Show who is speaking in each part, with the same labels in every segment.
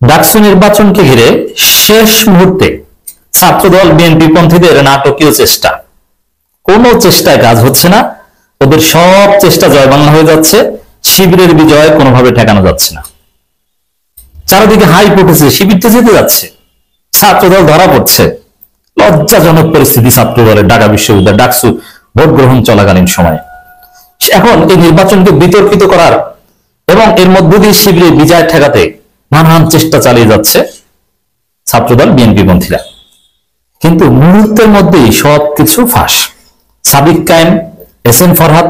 Speaker 1: ডাকসু নির্বাচনকে ঘিরে শেষ মুহূর্তে ছাত্রদল বিএনপি পন্থীদের নাটকীয় চেষ্টা, কোনো চেষ্টায় কাজ হচ্ছে না। ওদের সব চেষ্টা জয়বাংলা হয়ে যাচ্ছে, শিবিরের বিজয় কোনোভাবে ঠেকানো যাচ্ছে না। চারিদিকে হাইপ উঠেছে, শিবির তো জিতে যাচ্ছে, ছাত্রদল ধরা পড়ছে। লজ্জাজনক পরিস্থিতি ছাত্রদলের ঢাকা বিশ্ববিদ্যালয় ডাকসু ভোট গ্রহণ চলাকালীন সময়ে। এখন এই নির্বাচনকে বিতর্কিত করার এবং এর মধ্য দিয়ে শিবিরের বিজয় ঠেকাতে নানান চেষ্টা চালিয়ে যাচ্ছে ছাত্রদল বিএনপি পন্থীরা। কিন্তু মুহূর্তের মধ্যেই সবকিছু ফাঁস। Sadiq Kayem, S M Farhad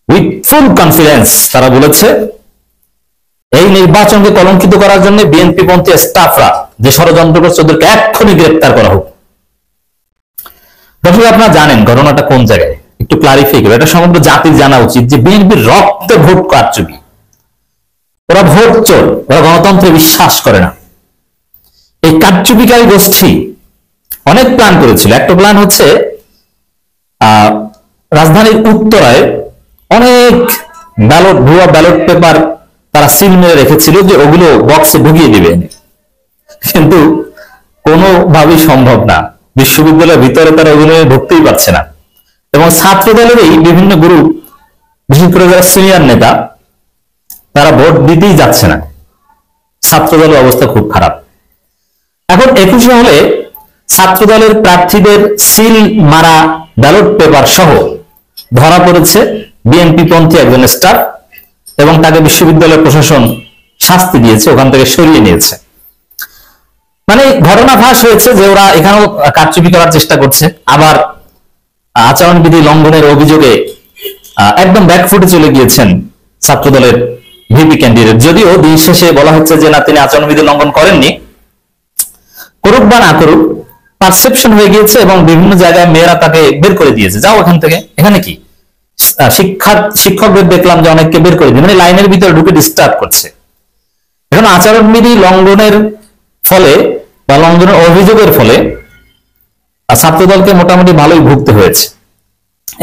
Speaker 1: with full confidence তারা বলেছে এই নির্বাচনকে কলঙ্কিত করার জন্য বিএনপি পন্থী স্টাফরা যে ষড়যন্ত্র করছে ওদেরকে এক্ষুনি গ্রেপ্তার করা হোক। দর্শক, আপনারা জানেন ঘটনাটা কোন জায়গায়, একটু ক্লারিফাই করবো। এটা সমগ্র জাতির জানা উচিত যে বিএনপির রক্তে ভোট কারচুপি, ওরা ভোট চোর, ওরা গণতন্ত্রে বিশ্বাস করে না। এই কারচুপিকারী গোষ্ঠী অনেক প্ল্যান করেছিল। একটা প্ল্যান হচ্ছে রাজধানীর উত্তরায় অনেক ভুয়া ব্যালট পেপার তারা সিল মেরে রেখেছিল যে ওগুলো বক্সে ঢুকিয়ে দিবে, কিন্তু কোনোভাবেই সম্ভব না। বিশ্ববিদ্যালয়ের ভিতরে তারা ওগুলো ঢুকতেই পারছে না। এবং ছাত্র দলের এই বিভিন্ন গ্রুপ, বিশেষ করে যারা সিনিয়র নেতা, তারা ভোট দিতেই যাচ্ছে না। ছাত্র দলের অবস্থা খুব খারাপ। এখন 21 হলে ছাত্র দলের প্রার্থীদের সিল মারা ব্যালট পেপার সহ ধরা পড়েছে বিএনপি পন্থী একজন স্টাফ, এবং তাকে বিশ্ববিদ্যালয় প্রশাসন শাস্তি দিয়েছে, ওখান থেকে সরিয়ে নিয়েছে। মানে ঘটনা ফাঁস হয়েছে যে ওরা এখানেও কারচুপি করার চেষ্টা করছে। আবার আচরণবিধি লঙ্ঘনের অভিযোগে একদম ব্যাকফুটে চলে গিয়েছেন ছাত্রদলের ভিপি ক্যান্ডিডেট। যদিও দিন শেষে বলা হচ্ছে যে না, তিনি আচরণবিধি লঙ্ঘন করেননি। করুক বা না করুক, পারসেপশন হয়ে গিয়েছে এবং বিভিন্ন জায়গায় মেয়েরা তাকে বের করে দিয়েছে, যাও এখান থেকে। এখানে কি শিক্ষকদের দেখলাম যে অনেককে বের করে দিয়ে, মানে লাইনের ভিতরে ঢুকে ডিস্টার্ব করছে। এখন আচরণবিধি লঙ্ঘনের ফলে বা লঙ্ঘনের অভিযোগের ফলে ছাত্রদলকে মোটামুটি ভালোই ভুগতে হয়েছে।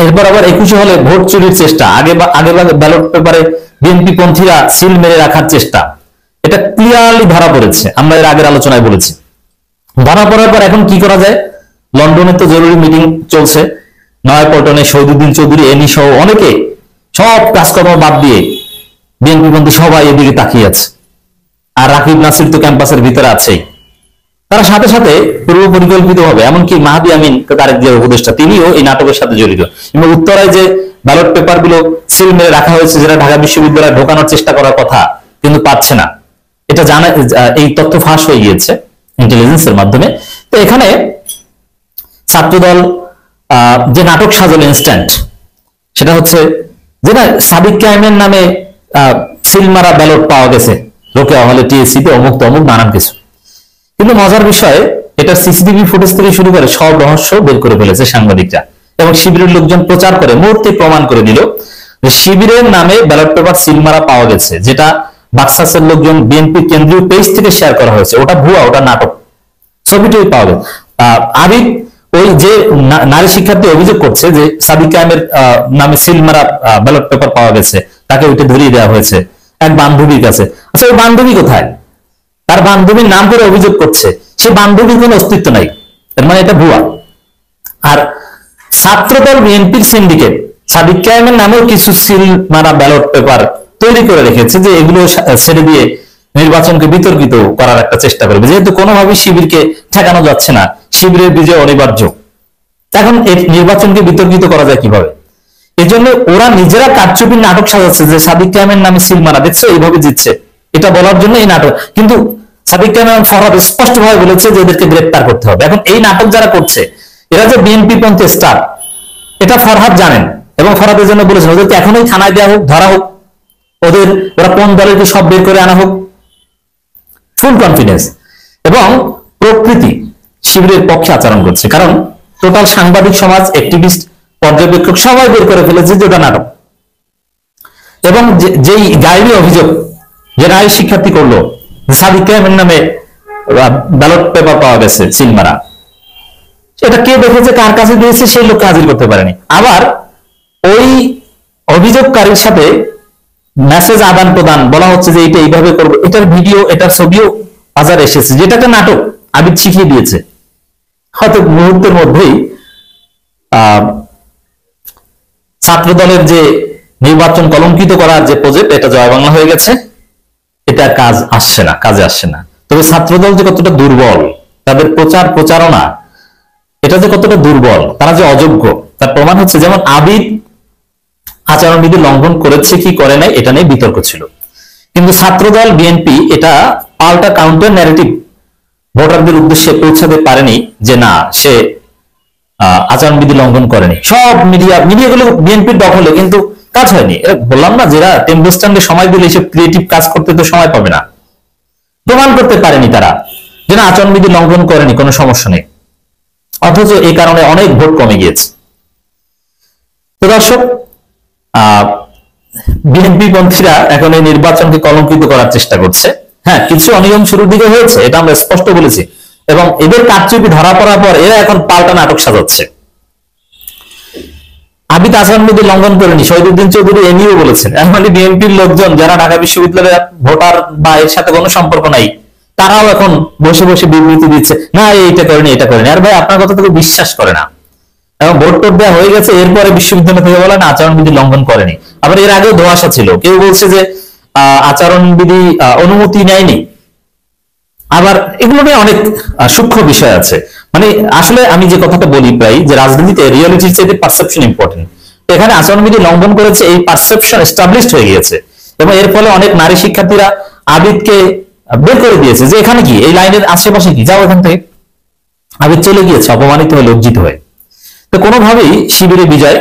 Speaker 1: এরপর আবার 21 হলে ভোট চুরির চেষ্টা, আগে ব্যালট পেপারে বিএনপি পন্থীরা সিল মেরে রাখার চেষ্টা, এটা ক্লিয়ারলি ধরা পড়েছে। আমরা এর আগের আলোচনায় বলেছি। ধরা পড়ার পর এখন কি করা যায়? লন্ডনে তো জরুরি মিটিং চলছে, নয়াপল্টনে শহীদুদ্দিন চৌধুরী, এনি সহ অনেকে সব কাজকর্ম বাদ দিয়ে বিএনপি পন্থী সবাই এদিকে তাকিয়ে আছে। আর রাকিব নাসির তো ক্যাম্পাসের ভিতরে আছেই। তারা সাথে সাথে পূর্ব পরিকল্পিত হবে, এমনকি মাহাদি আমিন তারেক জিয়ার উপদেষ্টা, তিনিও এই নাটকের সাথে জড়িত। এবং উত্তরায় যে ব্যালট পেপার গুলো সিল মেরে রাখা হয়েছে, যেটা ঢাকা বিশ্ববিদ্যালয়ে ঢোকানোর চেষ্টা করার কথা কিন্তু পাচ্ছে না, এটা জানা, এই তথ্য ফাঁস হয়ে গিয়েছে ইন্টেলিজেন্সের মাধ্যমে। তো এখানে ছাত্রদল যে নাটক সাজালো ইনস্ট্যান্ট, সেটা হচ্ছে যে না, সাদিক কায়েমের নামে সিল মারা ব্যালট পাওয়া গেছে রোকেয়া হলে, টিএসসি তে, অমুক তমুক নানান কিছু। কিন্তু মজার বিষয়, এটা সিসিটিভি ফুটেজ থেকে শুরু করে সব রহস্য বের করে ফেলেছে সাংবাদিকরা, এবং শিবিরের লোকজন প্রচার করে মুহূর্তে প্রমাণ করে দিল যে শিবিরের নামে ব্যালট পেপার সিল মারা পাওয়া গেছে, যেটা বাক্সাসের লোকজন বিএনপি কেন্দ্রীয় পেজ থেকে শেয়ার করা হয়েছে। ওটা ভুয়া, ওটা নাটক, ছবিটাই পাওয়া গেছে। আবিদ, ওই যে নারী শিক্ষার্থী অভিযোগ করছে যে সাদিক কায়েমের নামে সিল মারা ব্যালট পেপার পাওয়া গেছে, তাকে ওইটা ধরিয়ে দেওয়া হয়েছে এক বান্ধবীর কাছে। আচ্ছা, ওই বান্ধবী কোথায়? তার বান্ধবীর নাম করে অভিযোগ করছে, সে বান্ধবীর কোনো অস্তিত্ব নাই, এর মানে এটা ভুয়া। আর ছাত্রদল বিএনপির সিন্ডিকেট সাদিক কায়েমের নামেও কিছু সিল মারা ব্যালট পেপার তৈরি করে রেখেছে, যে এগুলো ছেড়ে দিয়ে নির্বাচনকে বিতর্কিত করার একটা চেষ্টা করবে, যেহেতু কোনোভাবেই শিবিরকে ঠেকানো যাচ্ছে না, শিবিরের বিজয় অনিবার্য। এখন এই নির্বাচনকে বিতর্কিত করা যায় কিভাবে? এই জন্য ওরা নিজেরা কারচুপির নাটক সাজাচ্ছে যে সাদিক কায়েমের নামে সিল মারা, দেখছো এইভাবে জিতছে, এটা বলার জন্য এই নাটক। কিন্তু সাদিক কায়েম এবং ফরহাদ স্পষ্টভাবে বলেছে যে এদেরকে গ্রেপ্তার করতে হবে। এখন এই নাটক যারা করছে, এরা যে বিএনপি পন্থী স্টার, এটা ফরহাদ জানেন, এবং ফরহাদের জন্য বলেছেন ওদেরকে এখনই থানায় দেওয়া হোক, ধরা হোক, ওরা কোন দলের সব বের করে আনা হোক। Full confidence. এবং প্রকৃতি শিবিরের পক্ষে আচরণ করছে, কারণ টোটাল সাংবাদিক সমাজ, অ্যাক্টিভিস্ট, পর্যবেক্ষক সবাই বের করে ফেলেছে যে ওটা নাটক। এবং যেই গায়েবী অভিযোগ যে নারী শিক্ষার্থী করলো সাদিক কায়েমের নামে ব্যালট পেপার পাওয়া গেছে সিল মারা, এটা কে দেখেছে, কার কাছে দিয়েছে, সেই লোককে হাজির করতে পারেনি। আবার ওই অভিযোগকারীর সাথে মেসেজ আদান প্রদান, বলা হচ্ছে যে এটা এইভাবে করবো, এটার ভিডিও, এটার ছবিও বাজারে এসেছে, যেটা একটা নাটক আবিদ শিখিয়ে দিয়েছে, হয়তো মুহূর্তের মধ্যেই ছাত্র দলের যে নির্বাচন কলঙ্কিত করার যে প্রজেক্ট, এটা জয় বাংলা হয়ে গেছে, এটা কাজে আসছে না। তবে ছাত্র দল যে কতটা দুর্বল, তাদের প্রচারণা এটা যে কতটা দুর্বল, তারা যে অযোগ্য, তার প্রমাণ হচ্ছে যেমন আবিদ আচরণবিধি লঙ্ঘন করেছে কি করে নাই এটা নিয়ে বিতর্ক ছিল, কিন্তু ছাত্রদল বিএনপি এটা পাল্টা কাউন্টার ন্যারেটিভ ভোটারদের উদ্দেশ্যে পৌঁছাতে পারেনি যে না, সে আচরণবিধি লঙ্ঘন করেনি। সব মিডিয়াগুলো বিএনপির দখলে, কিন্তু কাজ হয়নি। বললাম না, যারা টেম্পো স্ট্যান্ডে সময় দিলে এইসব ক্রিয়েটিভ কাজ করতে তো সময় পাবে না। প্রমাণ করতে পারেনি তারা যে না, আচরণবিধি লঙ্ঘন করেনি, কোনো সমস্যা নেই, অথচ এই কারণে অনেক ভোট কমে গিয়েছে। তো দর্শক, বিএনপি পন্থীরা এখন এই নির্বাচনকে কলঙ্কিত করার চেষ্টা করছে। হ্যাঁ, কিছু অনিয়ম শুরুর দিকে হয়েছে, এটা আমরা স্পষ্ট বলেছি, এবং এদের কারচুপি ধরা পড়ার পর এরা এখন পাল্টা নাটক সাজাচ্ছে। আবিদ আচরণবিধি লঙ্ঘন করেনি, শহীদুদ্দিন চৌধুরী এ নিয়েও বলেছেন। এখন বিএনপির লোকজন যারা ঢাকা বিশ্ববিদ্যালয়ের ভোটার বা এর সাথে কোনো সম্পর্ক নাই, তারাও এখন বসে বসে বিবৃতি দিচ্ছে, না এইটা করেনি, এটা করেনি। আর ভাই, আপনার কথা থেকে বিশ্বাস করে না, এবং ভোট টোট দেওয়া হয়ে গেছে, এরপরে বিশ্ববিদ্যালয় থেকে বলেন আচরণবিধি লঙ্ঘন করেনি। আবার এর আগেও ধোঁয়াশা ছিল, কেউ বলছে যে আচরণবিধি অনুমতি নেয়নি। আবার এগুলো নিয়ে অনেক সূক্ষ্ম বিষয় আছে। মানে আসলে আমি যে কথাটা বলি প্রায়, যে রাজনীতিতে রিয়েলিটির চাইতে পারসেপশন ইম্পর্টেন্ট। এখানে আচরণবিধি লঙ্ঘন করেছে, এই পারসেপশন এস্টাবলিশড হয়ে গিয়েছে, এবং এর ফলে অনেক নারী শিক্ষার্থীরা আবিদকে বের করে দিয়েছে যে এখানে কি, এই লাইনের আশেপাশে কি, যাও এখান থেকে। আবিদ চলে গিয়েছে অপমানিত হয়ে, লজ্জিত হয়ে। তো কোনোভাবেই শিবিরে বিজয়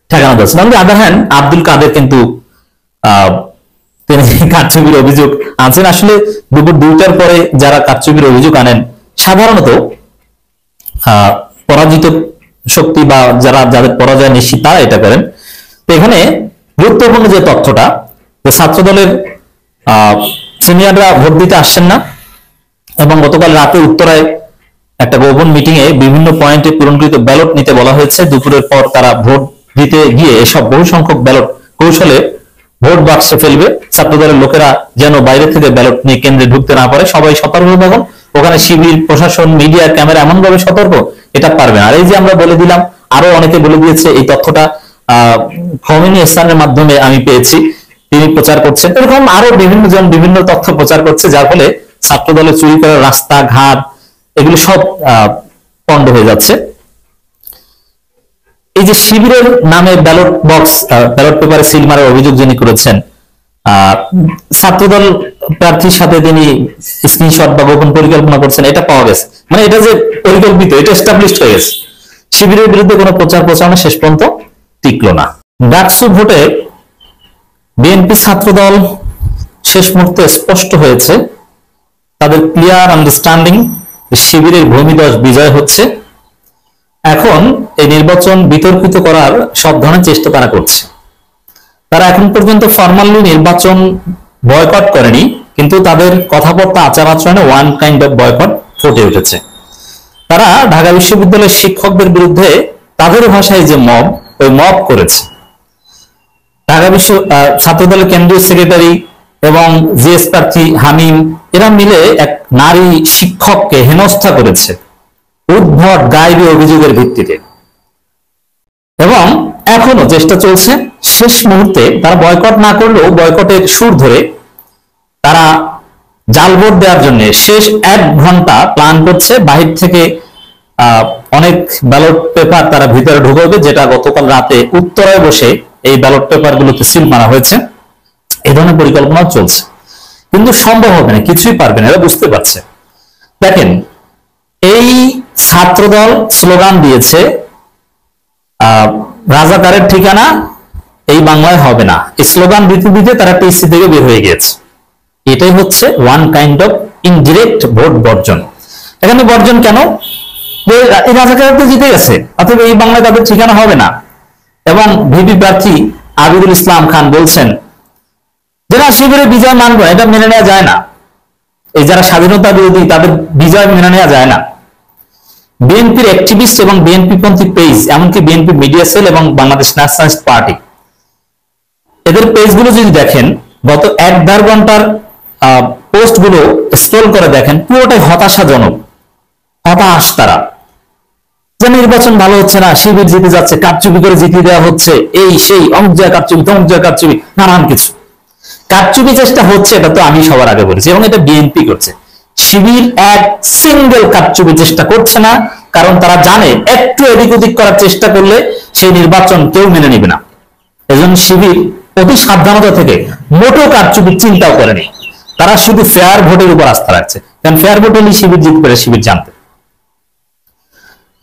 Speaker 1: ঠেকানো যাচ্ছে না। আদার হ্যান্ড, আব্দুল কাদের কিন্তু তিনি কারচুপির অভিযোগ আনছেন। আসলে দুপুর 2টার পরে যারা কারচুপির অভিযোগ আনেন, সাধারণত পরাজিত শক্তি বা যাদের পরাজয় নিশ্চিত, তারা এটা করেন। তো এখানে গুরুত্বপূর্ণ যে তথ্যটা, যে ছাত্র দলের সিনিয়ররা ভোট দিতে আসছেন না, এবং গতকাল রাতে উত্তরায় একটা গোপন মিটিং এ বিভিন্ন পয়েন্টে পূরণকৃত ব্যালট নিতে বলা হয়েছে। দুপুরের পর তারা ভোট দিতে গিয়ে এসব বহু সংখ্যক ব্যালট কৌশলে ভোট বাক্সে ফেলবে। ছাত্র দলের লোকেরা যেন বাইরে থেকে ব্যালট নিয়ে কেন্দ্রে ঢুকতে না পারে, সবাই সতর্ক থাকুন। ওখানে শিবির, প্রশাসন, মিডিয়া, ক্যামেরা এমন ভাবে সতর্ক, এটা পারবে না। আর এই যে আমরা বলে দিলাম, আরো অনেকে বলে দিয়েছে, এই তথ্যটা খমেনি স্থানের মাধ্যমে আমি পেয়েছি, তিনি প্রচার করছেন। এরকম আরো বিভিন্ন জন বিভিন্ন তথ্য প্রচার করছে, যার ফলে ছাত্র দলের চুরি করা রাস্তাঘাট এগুলো সব পণ্ড হয়ে যাচ্ছে। এই যে শিবিরের নামে ব্যালট বক্স, ব্যালট পেপারে সিল মারার অভিযোগ যিনি করেছেন, ছাত্রদল প্রার্থীর সাথে তিনি স্ক্রিনশট বা গোপন পরিকল্পনা করছেন, এটা পাওয়া গেছে। মানে এটা যে পরিকল্পিত, এটা এস্টাবলিশড হয়ে গেছে। শিবিরের বিরুদ্ধে কোনো প্রচার প্রচারণা শেষ পর্যন্ত টিকলো না। ডাকসু ভোটে বিএনপি ছাত্রদল শেষ মুহূর্তে স্পষ্ট হয়েছে, তাদের ক্লিয়ার আন্ডারস্ট্যান্ডিং শিবিরের ভূমিদশ বিজয় হচ্ছে। এখন এই নির্বাচন বিতর্কিত করার সব ধরনের চেষ্টা তারা করছে। তারা এখন পর্যন্ত ফরমালি নির্বাচন বয়কট করেনি, কিন্তু তাদের কথাবার্তা, আচার আচরণে ওয়ান কাইন্ড অফ বয়কট ফুটে উঠেছে। তারা ঢাকা বিশ্ববিদ্যালয়ের শিক্ষকদের বিরুদ্ধে তাদের ভাষায় যে মব, ওই মব করেছে। ঢাকা বিশ্ব ছাত্রদলের কেন্দ্রীয় সেক্রেটারি এবং জিএস প্রার্থী হামিম, এরা মিলে এক নারী শিক্ষককে হেনস্থা করেছে উদ্ভট গায়েবী অভিযোগের ভিত্তিতে, এবং এখনো চেষ্টা চলছে। শেষ মুহূর্তে তারা বয়কট না করলেও বয়কটের সুর ধরে তারা জাল ভোট দেওয়ার জন্য শেষ 1 ঘন্টা প্ল্যান করছে। বাহির থেকে অনেক ব্যালট পেপার তারা ভিতরে ঢুকাবে, যেটা গতকাল রাতে উত্তরায় বসে এই ব্যালট পেপার গুলোতে সিল মারা হয়েছে। এই ধরনের পরিকল্পনাও চলছে, কিন্তু সম্ভব হবে না, কিছুই পারবে না, এরা বুঝতে পারছে। দেখেন, এই ছাত্রদল স্লোগান দিয়েছে রাজাকারের ঠিকানা এই বাংলায় হবে না। এই স্লোগান দিতে দিতে তারা টিসি থেকে বের হয়ে গিয়েছে। এটাই হচ্ছে one kind of indirect vote বর্জন। এখানে বর্জন কেন? এই রাজাকার তো জিতে গেছে, অথবা এই বাংলায় তাদের ঠিকানা হবে না। এবং ভিপি প্রার্থী আবিদুল ইসলাম খান বলছেন যে না, শিবিরের বিজয় মানব, এটা মেনে নেওয়া যায় না। এই যারা স্বাধীনতা বিরোধী, তাদের বিজয় মেনে নেওয়া যায় না। বিএনপির অ্যাক্টিভিস্ট এবং বিএনপি পন্থী পেজ, এমনকি বিএনপি মিডিয়া সেল এবং বাংলাদেশ ন্যাশনালিস্ট পার্টি, এদের পেজগুলো যদি দেখেন, গত 1-1.5 ঘন্টার পোস্ট গুলো স্ক্রল করে দেখেন, পুরোটাই হতাশাজনক। হতাশ তারা, যে নির্বাচন ভালো হচ্ছে না, শিবির জিতে যাচ্ছে, কারচুপি করে জিতিয়ে দেওয়া হচ্ছে, এই সেই অমুক জায়গা কারচুপি, তমুক জায়গা কারচুপি, নানান কিছু কারচুপি চেষ্টা হচ্ছে। এটা তো আমি সবার আগে বলেছি, এবং এটা বিএনপি করছে। শিবির এক সিঙ্গেল কারচুপি চেষ্টা করছে না, কারণ তারা জানে একটু এদিক ওদিক করার চেষ্টা করলে সেই নির্বাচন কেউ মেনে নিবে না। এজন্য শিবির অতি সাবধানতা থেকে মোটো কারচুপির চিন্তাও করেনি। তারা শুধু ফেয়ার ভোটের উপর আস্থা রাখছে, কারণ ফেয়ার ভোট হলেই শিবির জিতবে, শিবির জানতে।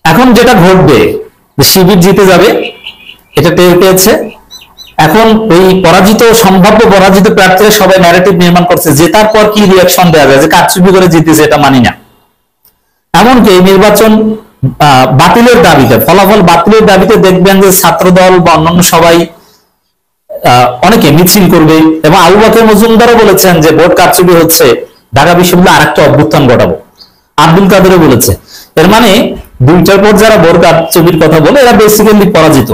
Speaker 1: এখন যেটা ঘটবে, শিবির জিতে যাবে, এটা টের পেয়েছে। এখন ওই পরাজিত, সম্ভাব্য পরাজিত প্রার্থীরা সবাই ন্যারেটিভ নির্মাণ করছে, জেতার পর কি রিয়াকশন দেওয়া যায়, যে কারচুপি করে জিতেছে, এটা মানি না। এমনকি এই নির্বাচন বাতিলের দাবিতে, ফলাফল বাতিলের দাবিতে দেখবেন যে ছাত্রদল বা অন্যান্য সবাই অনেকে মিছিল করবে, এবং আবু বকর মজুমদারও বলেছেন যে ভোট কারচুপি হচ্ছে, ঢাকা বিশ্ববিদ্যালয়ে আরেকটা অভ্যুত্থান ঘটাবো। আব্দুল কাদেরও বলেছে। এর মানে দুইটার পর যারা ভোট কারচুপির কথা বলে, এরা বেসিক্যালি পরাজিত।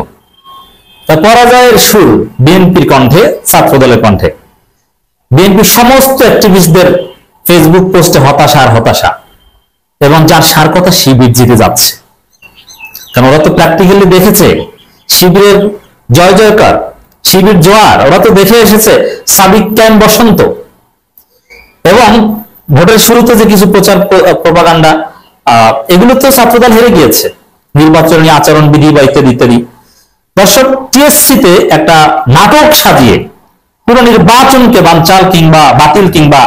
Speaker 1: তা পরাজয়ের সুর বিএনপির কণ্ঠে, ছাত্রদলের কণ্ঠে। বিএনপির সমস্ত অ্যাক্টিভিস্টদের ফেসবুক পোস্টে হতাশা আর হতাশা, এবং যার সার কথা শিবির জিতে যাচ্ছে। কারণ ওরা তো প্র্যাকটিক্যালি দেখেছে শিবিরের জয় জয়কার, শিবির জোয়ার, ওরা তো দেখে এসেছে সাবিক ক্যাম্প বসন্ত। এবং ভোটের শুরুতে যে কিছু প্রচার প্রপাগান্ডা, এগুলো তো ছাত্রদল হেরে গিয়েছে, নির্বাচনী আচরণবিধি বা ইত্যাদি ইত্যাদি। দর্শক, টিএসসিতে একটা নাটক সাজিয়ে পুরো নির্বাচনকে বানচাল কিংবা বাতিল কিংবা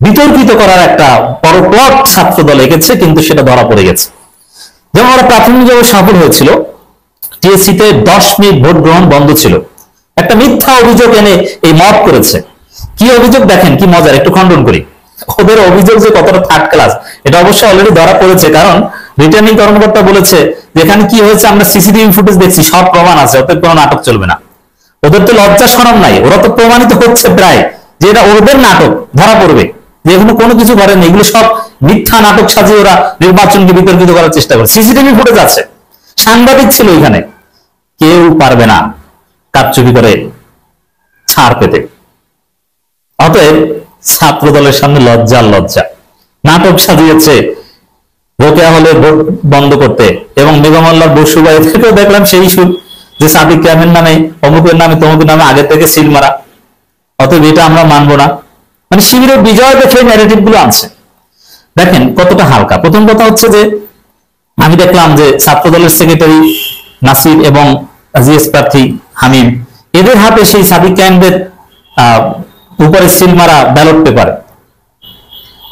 Speaker 1: বিতর্কিত করার একটা বড় প্লট ছাত্রদল এঁকেছে, কিন্তু সেটা ধরা পড়ে গেছে। যেমন ওরা প্রাথমিকভাবে সফল হয়েছিল, টিএসসিতে 10 মিনিট ভোট গ্রহণ বন্ধ ছিল, একটা মিথ্যা অভিযোগ এনে এই মত করেছে। কি অভিযোগ দেখেন, কি মজার, একটু খণ্ডন করি। ওদের অভিযোগ যে কতটা থার্ড ক্লাস, এটা অবশ্য অলরেডি ধরা পড়েছে, কারণ রিটার্নিং কর্মকর্তা বলেছে যেখানে কি হয়েছে আমরা সিসিটিভি ফুটেজ দেখছি, সব প্রমাণ আছে, অতএব কোনো নাটক চলবে না। ওদের তো লজ্জা শরম নাই, ওরা তো প্রমাণিত হচ্ছে প্রায় যে এটা ওদের নাটক, ধরা পড়বে যে এগুলো কোনো কিছু করেনি, এগুলো সব মিথ্যা নাটক সাজিয়ে ওরা নির্বাচনকে বিতর্কিত করার চেষ্টা করে। সিসিটিভি ফুটেজ আছে, সাংবাদিক ছিল এখানে, কেউ পারবে না কারচুপি করে ছাড় পেতে। অতএব ছাত্র দলের সামনে লজ্জা লজ্জা, নাটক সাজিয়েছে রোকেয়া হলে ভোট বন্ধ করতে, এবং মেঘমল্লার বসুবাড়ি থেকেও দেখলাম সেই সুর, যে সাদিক ক্যামের নামে, অমুকের নামে, তমুকের নামে আগে থেকে সিল মারা। অতএব এটা আমরা মানবো না, মানে শিবিরের বিজয় দেখে ন্যারেটিভ গুলো আনছে। দেখেন কতটা হালকা। প্রথম কথা হচ্ছে যে আমি দেখলাম যে ছাত্র দলের সেক্রেটারি নাসির এবং জিএস প্রার্থী হামিম, এদের হাতে সেই সাদিক ক্যাম্পের উপরে সিল মারা ব্যালট পেপার।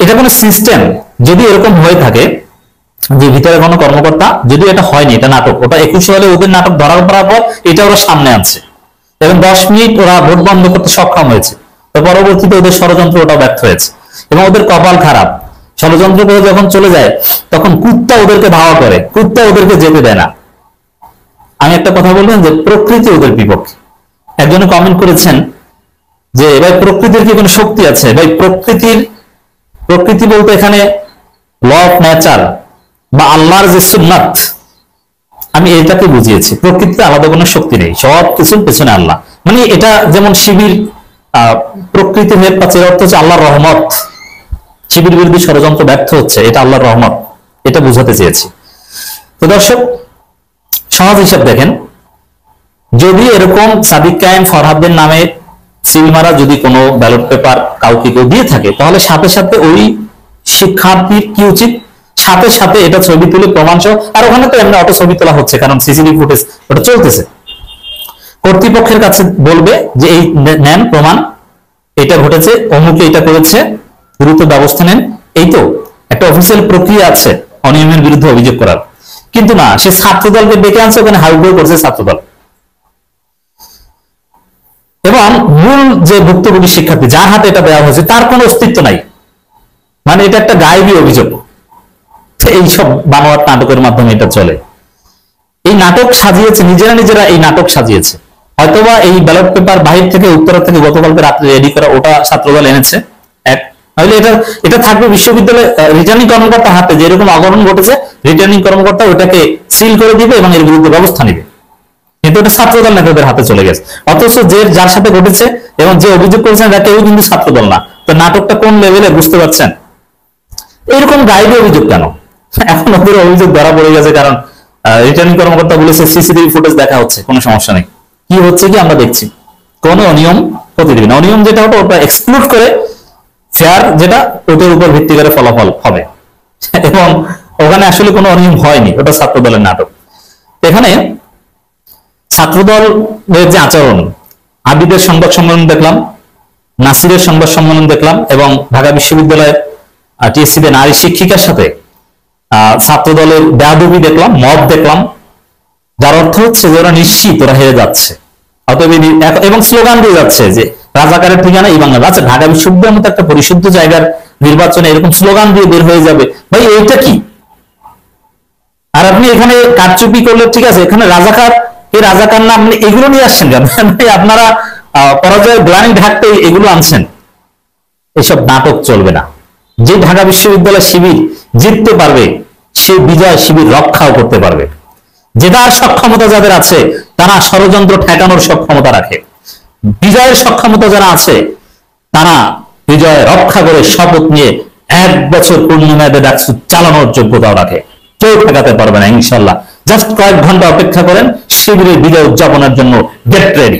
Speaker 1: এটা কোনো সিস্টেম যদি এরকম হয়ে থাকে যে ভিতরে কোনো কর্মকর্তা, যদি এটা হয়নি, এটা নাটক, ওটা 21 সালে ওদের নাটক ধরার পর এটা ওরা সামনে আনছে, এবং 10 মিনিট ওরা ভোট বন্ধ করতে সক্ষম হয়েছে। তো পরবর্তীতে ওদের ষড়যন্ত্র ওটা ব্যর্থ হয়েছে, এবং ওদের কপাল খারাপ। ষড়যন্ত্র করে যখন চলে যায়, তখন কুত্তা ওদেরকে ধাওয়া করে, কুত্তা ওদেরকে যেতে দেয় না। আমি একটা কথা বলবেন যে প্রকৃতি ওদের বিপক্ষে। একজনে কমেন্ট করেছেন যে ভাই প্রকৃতির কি কোনো শক্তি আছে? ভাই প্রকৃতি বলতে এখানে ল অফ নেচার বা আল্লাহর যে সুন্নাত, আমি এটাকে বুঝিয়েছি। প্রকৃতিতে আলাদা কোনো শক্তি নেই, সব কিছুর পেছনে আল্লাহ। মানে এটা যেমন শিবির প্রকৃতির হেল্প পাচ্ছে, এর অর্থ হচ্ছে আল্লাহর রহমত। শিবির বিরোধী ষড়যন্ত্র ব্যর্থ হচ্ছে, এটা আল্লাহর রহমত, এটা বুঝাতে চেয়েছি। তো দর্শক, সহজ হিসাব দেখেন, যদি এরকম সাদিক কায়েম ফরহাদের নামে সিল মারা যদি কোনো ব্যালট পেপার কাউকে কেউ দিয়ে থাকে, তাহলে সাথে সাথে ওই শিক্ষার্থীর কি উচিত, সাথে সাথে এটা ছবি তুলে প্রমাণ সহ, আর ওখানে তো এমনি অটো ছবি তোলা হচ্ছে, কারণ সিসিটিভি ফুটেজ ওটা চলতেছে, কর্তৃপক্ষের কাছে বলবে যে এই নেন প্রমাণ, এটা ঘটেছে, অমুকে এটা করেছে, দ্রুত ব্যবস্থা নেন। এই তো একটা অফিসিয়াল প্রক্রিয়া আছে অনিয়মের বিরুদ্ধে অভিযোগ করার। কিন্তু না, সে ছাত্রদলকে ডেকে আনছে, ওখানে হাউডোর করছে ছাত্রদল। এবং মূল যে ভুক্তভোগী শিক্ষার্থী যার হাতে এটা দেওয়া হয়েছে, তার কোনো অস্তিত্ব নাই। মানে এটা একটা গায়েবী অভিযোগ। এইসব বানোয়াট নাটকের মাধ্যমে এটা চলে। এই নাটক সাজিয়েছে নিজেরা এই নাটক সাজিয়েছে। হয়তোবা এই ব্যালট পেপার বাহির থেকে, উত্তরা থেকে গতকালকে রাত্রে রেডি করা, ওটা ছাত্রদল এনেছে এক। তাহলে এটা থাকবে বিশ্ববিদ্যালয় রিটার্নিং কর্মকর্তার হাতে, যেরকম অঘটন ঘটেছে রিটার্নিং কর্মকর্তা ওটাকে সিল করে দিবে এবং এর বিরুদ্ধে ব্যবস্থা নেবে। কিন্তু এটা ছাত্রদল নেতাদের হাতে চলে গেছে। অথচ যার সাথে ঘটেছে এবং যে অভিযোগ করেছেন, কেউ কিন্তু ছাত্রদল না, তো নাটকটা কোন লেভেলে বুঝতে পারছেন? এরকম গাইবে অভিযোগ কেন? এখন ওদের অভিযোগ ধরা পড়ে গেছে, কারণ রিটার্নিং কর্মকর্তা বলেছে সিসিটিভি ফুটেজ দেখা হচ্ছে, কোনো সমস্যা নেই। কি হচ্ছে কি আমরা দেখছি, কোন অনিয়ম হতে দিবি না। অনিয়ম যেটা হতো ওটা এক্সক্লুড করে ফেয়ার যেটা, ওটার উপর ভিত্তি করে ফলাফল হবে। এবং ওখানে আসলে কোনো অনিয়ম হয়নি, ওটা ছাত্র দলের নাটক। এখানে ছাত্র দলের যে আচরণ, আবিদের সংবাদ সম্মেলন দেখলাম, নাসিরের সংবাদ সম্মেলন দেখলাম, এবং ঢাকা বিশ্ববিদ্যালয়ের টিএসসিতে নারী শিক্ষিকার সাথে ছাত্র দলের বেয়াদবি দেখলাম, মব দেখলাম, যার অর্থ হচ্ছে যে ওরা নিশ্চিত ওরা হেরে যাচ্ছে, এবং স্লোগান দিয়ে যাচ্ছে যে রাজাকারের ঠিকানা এই বাংলা। আচ্ছা, ঢাকা বিশ্ববিদ্যালয়ের মতো একটা পরিশুদ্ধ জায়গার নির্বাচনে এরকম স্লোগান দিয়ে বের হয়ে যাবে, ভাই এইটা কি? আর আপনি এখানে কারচুপি করলে ঠিক আছে, এখানে রাজাকার, এই রাজাকার নাম এগুলো নিয়ে আসছেন কেন? আপনারা পরাজয়ের গ্লানি ঢাকতে এগুলো আনছেন। এসব নাটক চলবে না। যে ঢাকা বিশ্ববিদ্যালয় শিবির জিততে পারবে, সে বিজয় শিবির রক্ষাও করতে পারবে। জেতার সক্ষমতা যাদের আছে তারা ষড়যন্ত্র ঠেকানোর সক্ষমতা রাখে। বিজয়ের সক্ষমতা যারা আছে তারা বিজয় রক্ষা করে শপথ নিয়ে 1 বছর পূর্ণমেয়াদে ডাকসু চালানোর যোগ্যতাও রাখে। কেউ ঠেকাতে পারবে না ইনশাল্লাহ। জাস্ট কয়েক ঘন্টা অপেক্ষা করেন, শিবিরের বিজয় উদযাপনের জন্য গেট রেডি।